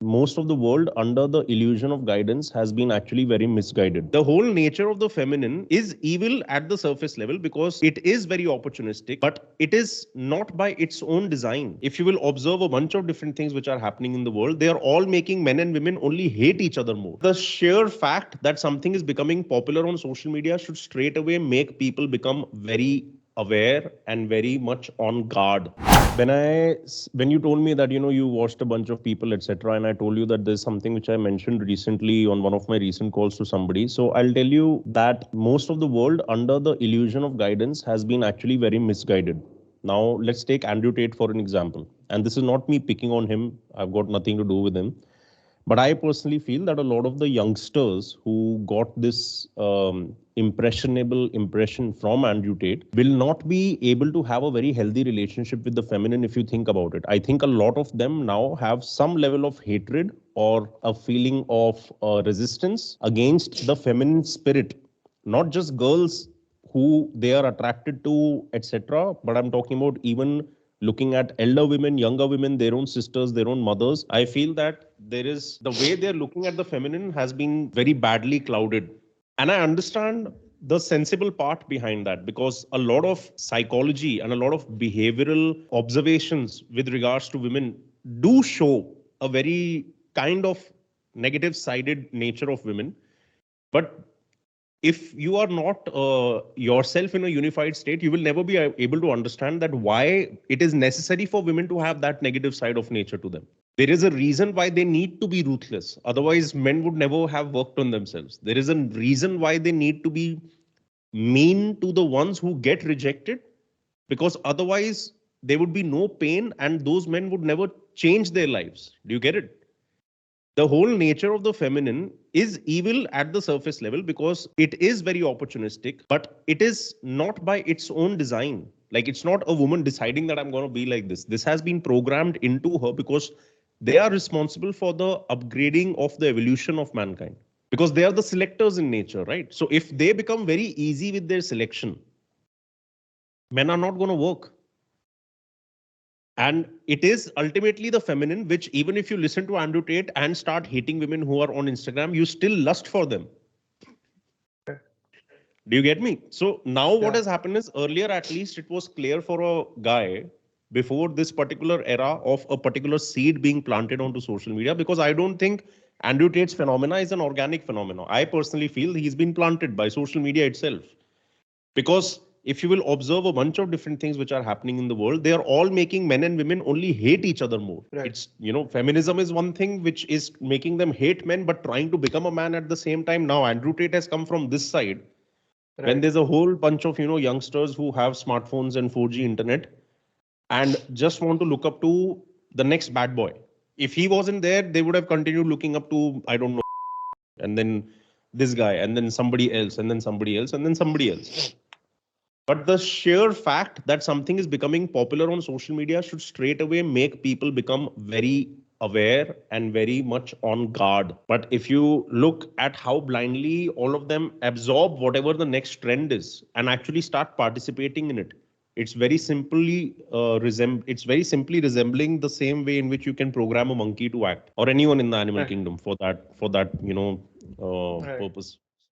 most of the world under the illusion of guidance has been actually very misguided. The whole nature of the feminine is evil at the surface level because it is very opportunistic, but it is not by its own design. If you will observe a bunch of different things which are happening in the world, they are all making men and women only hate each other more. The sheer fact that something is becoming popular on social media should straight away make people become very aware and very much on guard. When you told me that you watched a bunch of people, etc., and I told you that there's something which I mentioned recently on one of my recent calls to somebody, so I'll tell you that most of the world under the illusion of guidance has been actually very misguided. Now let's take Andrew Tate for an example, and this is not me picking on him. I've got nothing to do with him, but I personally feel that a lot of the youngsters who got this impressionable impression from Andrew Tate will not be able to have a very healthy relationship with the feminine if you think about it. I think a lot of them now have some level of hatred or a feeling of resistance against the feminine spirit. Not just girls who they are attracted to, etc., but I'm talking about even looking at elder women, younger women, their own sisters, their own mothers. I feel that there is the way they're looking at the feminine has been very badly clouded. And I understand the sensible part behind that because a lot of psychology and a lot of behavioral observations with regards to women do show a very kind of negative sided nature of women. But if you are not yourself in a unified state, you will never be able to understand that why it is necessary for women to have that negative side of nature to them. There is a reason why they need to be ruthless. Otherwise, men would never have worked on themselves. There is a reason why they need to be mean to the ones who get rejected, because otherwise there would be no pain and those men would never change their lives. Do you get it? The whole nature of the feminine is evil at the surface level because it is very opportunistic, but it is not by its own design. Like, it's not a woman deciding that I'm going to be like this. This has been programmed into her because they are responsible for the upgrading of the evolution of mankind, because they are the selectors in nature, right? So if they become very easy with their selection, men are not going to work. And it is ultimately the feminine, which even if you listen to Andrew Tate and start hating women who are on Instagram, you still lust for them. Do you get me? So now what has happened is, earlier at least it was clear for a guy before this particular era of a particular seed being planted onto social media, because I don't think Andrew Tate's phenomena is an organic phenomenon. I personally feel he's been planted by social media itself. Because if you will observe a bunch of different things which are happening in the world, they are all making men and women only hate each other more. Right. It's, feminism is one thing which is making them hate men, but trying to become a man at the same time. Now, Andrew Tate has come from this side. Right. When there's a whole bunch of, youngsters who have smartphones and 4G internet and just want to look up to the next bad boy. If he wasn't there, they would have continued looking up to, I don't know, and then this guy, and then somebody else, and then somebody else, and then somebody else. But the sheer fact that something is becoming popular on social media should straight away make people become very aware and very much on guard. But if you look at how blindly all of them absorb whatever the next trend is and actually start participating in it, it's very simply it's very simply resembling the same way in which you can program a monkey to act, or anyone in the animal kingdom for that purpose.